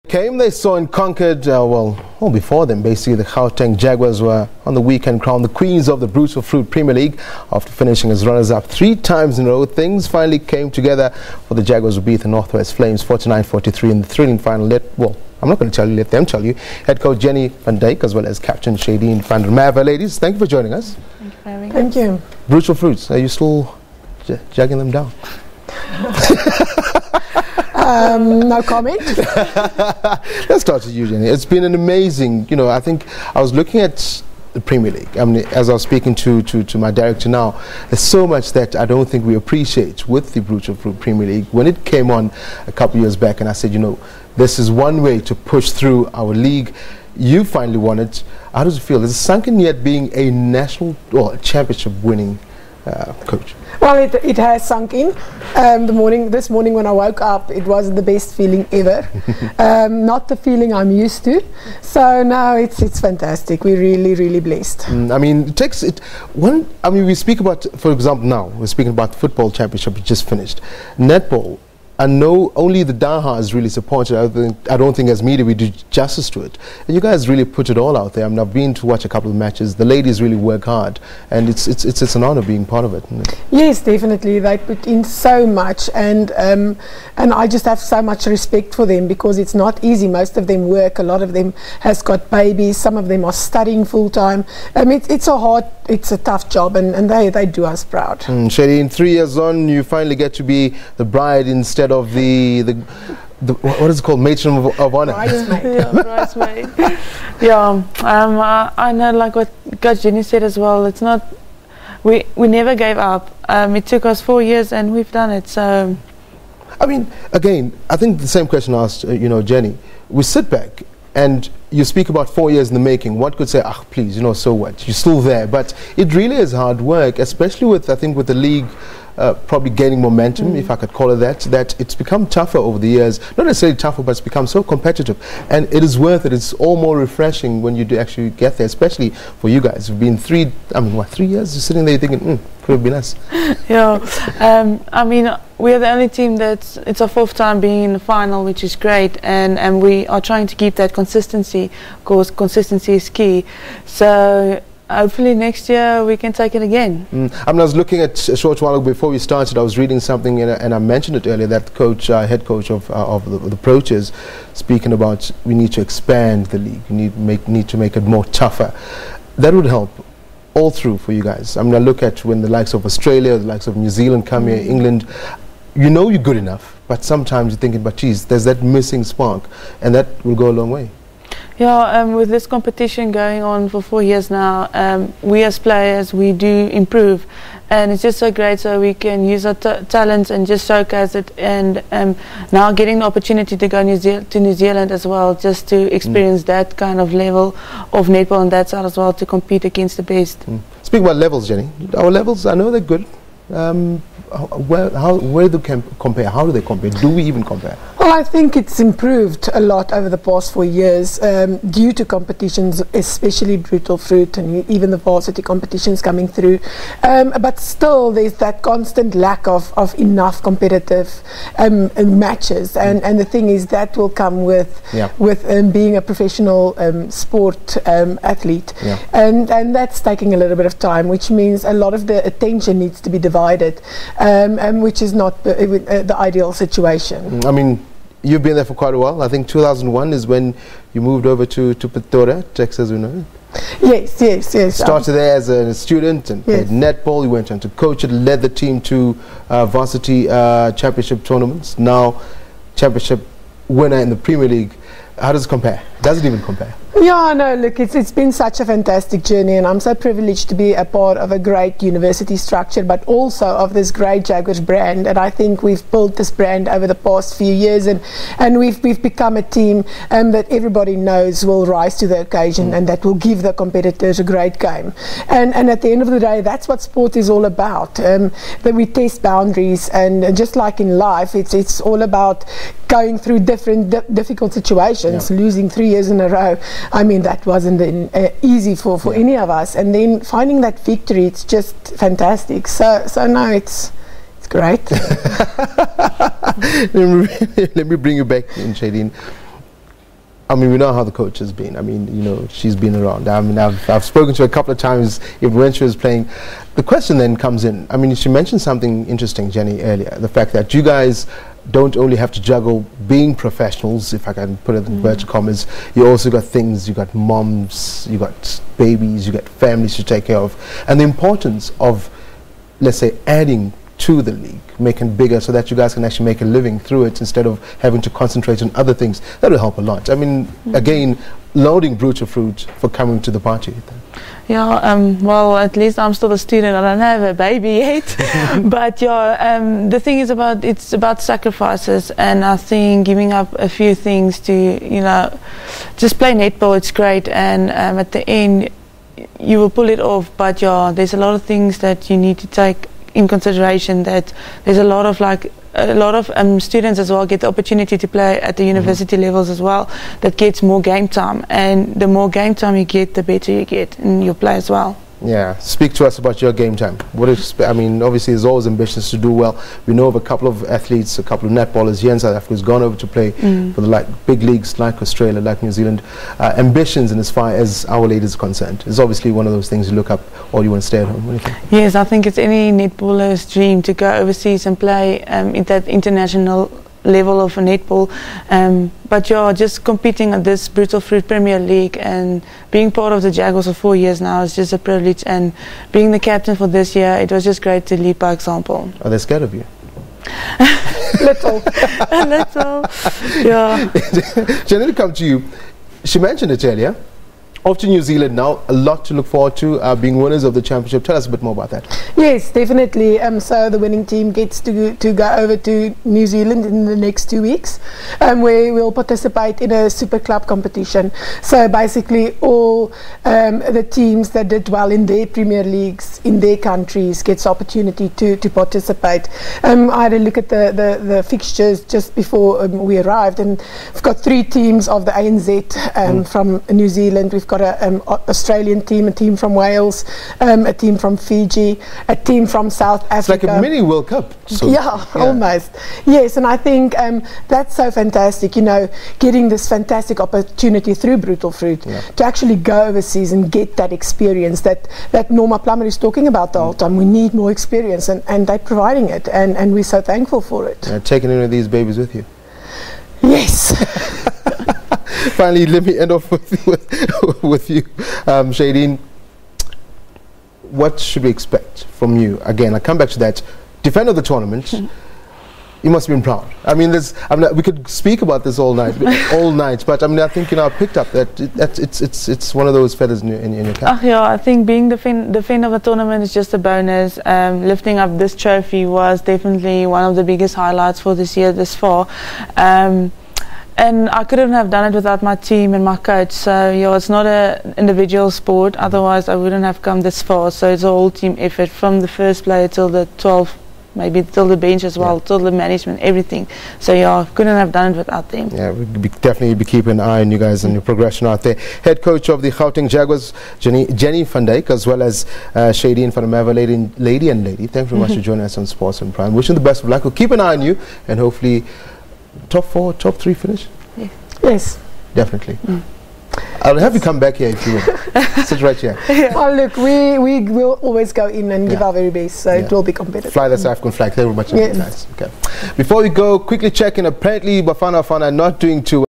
They saw and conquered, well, before them, basically, the Gauteng Jaguars were on the weekend crowned the queens of the Brutal Fruit Premier League. After finishing as runners-up 3 times in a row, things finally came together for the Jaguars to beat the Northwest Flames 49-43 in the thrilling final. I'm not going to tell you, let them tell you. Head coach Jeny van Dijk, as well as captain Shadinne van der Merwe. Ladies, thank you for joining us. Thank you for having us. Thank you. Brutal Fruits, are you still jagging them down? No comment. Let's start with you, Jeny. It's been an amazing, I think I was looking at the Premier League. I mean, as I was speaking to my director now, there's so much that I don't think we appreciate with the Brutal Fruit Premier League. When it came on a couple of years back and I said, this is one way to push through our league. You finally won it. How does it feel? Is it sunken yet being a national or championship winning coach? Well, it has sunk in. This morning when I woke up, it was the best feeling ever. Not the feeling I'm used to. So now it's fantastic. We're really, really blessed. I mean, we speak about, for example, now we're speaking about the football championship we just finished. Netball. I know only the diehards really support it. I don't think as media we do justice to it. And you guys really put it all out there. I mean, I've been to watch a couple of matches. The ladies really work hard, and it's an honor being part of it, isn't it? Yes, definitely. They put in so much, and I just have so much respect for them because it's not easy. Most of them work. A lot of them has got babies. Some of them are studying full time. It's a tough job, and they do us proud. Shadinne, 3 years on, you finally get to be the bride instead of the what is it called, matron of honor? Bridesmaid. Yeah, bridesmaid. I know, like what Coach Jeny said as well. It's not. We never gave up. It took us 4 years, and we've done it. So, I mean, again, I think the same question I asked, Jeny. We sit back and you speak about 4 years in the making. One could say, please, so what? You're still there. But it really is hard work, especially with the league probably gaining momentum, if I could call it that it's become tougher over the years. Not necessarily tougher, but it's become so competitive. And it is worth it. It's all more refreshing when you do actually get there, especially for you guys. You've been 3 years? You're sitting there thinking, could have been us. Yeah. I mean, we are the only team it's our 4th time being in the final, which is great. And we are trying to keep that consistency, because consistency is key. So hopefully next year we can take it again. I was looking at a short while before we started. I was reading something, and I mentioned it earlier. That head coach of the Proteas, speaking about we need to expand the league. We need to make it more tougher. That would help all through for you guys. I mean, I look at when the likes of Australia, the likes of New Zealand come here, England. You're good enough, but sometimes you're thinking, but geez, there's that missing spark, and that will go a long way. Yeah, with this competition going on for 4 years now, we as players, we do improve, and it's just so great. So we can use our talents and just showcase it. And now getting the opportunity to go to New Zealand as well, just to experience that kind of level of netball on that side as well, to compete against the best. Speaking about levels, Jeny, our levels, I know they're good. Where do they compare? How do they compare? Do we even compare? Well, I think it's improved a lot over the past 4 years due to competitions, especially Brutal Fruit and even the varsity competitions coming through. But still, there's that constant lack of enough competitive matches. And the thing is, that will come with being a professional sport athlete. Yeah. And that's taking a little bit of time, which means a lot of the attention needs to be divided, which is not the ideal situation. I mean, you've been there for quite a while. I think 2001 is when you moved over to Pretoria, Texas, Yes. Started there as a student and played netball. You went on to coach it, led the team to varsity championship tournaments. Now, championship winner in the Premier League. How does it compare? Does it even compare? Yeah, no, look, it's been such a fantastic journey, and I'm so privileged to be a part of a great university structure, but also of this great Jaguars brand. And I think we've built this brand over the past few years, and we've become a team that everybody knows will rise to the occasion and that will give the competitors a great game. And at the end of the day, that's what sport is all about. That we test boundaries, and just like in life, it's all about going through different difficult situations. Losing 3 years in a row, I mean, that wasn't easy for any of us, and then finding that victory, it's just fantastic. So no, it's great. Let me bring you back in, Shadinne. I mean, we know how the coach has been. I mean, you know, she's been around. I mean, I've spoken to her a couple of times even when she was playing. The question then comes in. I mean, she mentioned something interesting, Jeny, earlier. The fact that you guys don't only have to juggle being professionals, if I can put it in inverted commas. You also got things, you got moms, you got babies, you got families to take care of. And the importance of, let's say, adding to the league, making it bigger so that you guys can actually make a living through it instead of having to concentrate on other things. That will help a lot. I mean, again, loading Brutal Fruit for coming to the party. Yeah, well, at least I'm still a student. I don't have a baby yet. But yeah, the thing is it's about sacrifices, and I think giving up a few things to, you know, just play netball, it's great, and at the end you will pull it off. But yeah, there's a lot of things that you need to take in consideration, that there's a lot of students as well get the opportunity to play at the university levels as well, that gets more game time, and the more game time you get, the better you get in your play as well. Yeah, speak to us about your game time. What is, I mean, obviously there's always ambitions to do well. We know of a couple of athletes, a couple of netballers here in South Africa who's gone over to play for the big leagues like Australia, like New Zealand. Ambitions, and as far as our ladies are concerned, is obviously one of those things you look up, or you want to stay at home. What do you think? Yes, I think it's any netballer's dream to go overseas and play in that international level of a netball, but yeah, just competing at this Brutal Fruit Premier League and being part of the Jaguars for 4 years now is just a privilege, and being the captain for this year, it was just great to lead by example. Are they scared of you? Little. A little, yeah. Jeny, to come to you, she mentioned it earlier. Off to New Zealand now, a lot to look forward to, being winners of the championship. Tell us a bit more about that. Yes, definitely. So the winning team gets to go over to New Zealand in the next 2 weeks, where we'll participate in a super club competition. So basically all the teams that did well in their Premier Leagues in their countries gets opportunity to participate. I had a look at the fixtures just before we arrived, and we've got 3 teams of the ANZ from New Zealand. We've got an Australian team, a team from Wales, a team from Fiji, a team from South Africa. It's like a mini World Cup. So yeah, almost. Yes, and I think that's so fantastic, you know, getting this fantastic opportunity through Brutal Fruit to actually go overseas and get that experience that Norma Plummer is talking about the whole time. We need more experience, and they're providing it, and we're so thankful for it. Taking any of these babies with you? Yes. Finally, let me end off with you, Shadinne. What should we expect from you? Again, I come back to that. Defender of the tournament. You must have been proud. I mean, we could speak about this all night, but I mean, I think, you know, I picked up that it's one of those feathers in your cap. Yeah, I think being the defender of the tournament is just a bonus. Lifting up this trophy was definitely one of the biggest highlights for this year this far. And I couldn't have done it without my team and my coach. So yeah, it's not an individual sport. Otherwise, I wouldn't have come this far. So it's a whole team effort, from the first player till the 12th, maybe till the bench as well, till the management, everything. So yeah, I couldn't have done it without them. Yeah, we'll definitely be keeping an eye on you guys and your progression out there. Head coach of the Gauteng Jaguars, Jeny van Dijk, as well as Shadinne van der Merwe, lady. Thank you very much for joining us on Sports and Prime. Wishing the best of luck. We'll keep an eye on you, and hopefully top 4, top 3 finish. Yes, definitely. I'll have you come back here if you will. Sit right here. Oh, look, we will always go in and give our very best, so it will be competitive. Fly the South African flag. Thank you very much. Nice. Okay. Before we go, quickly check in. Apparently, Bafana not doing too well.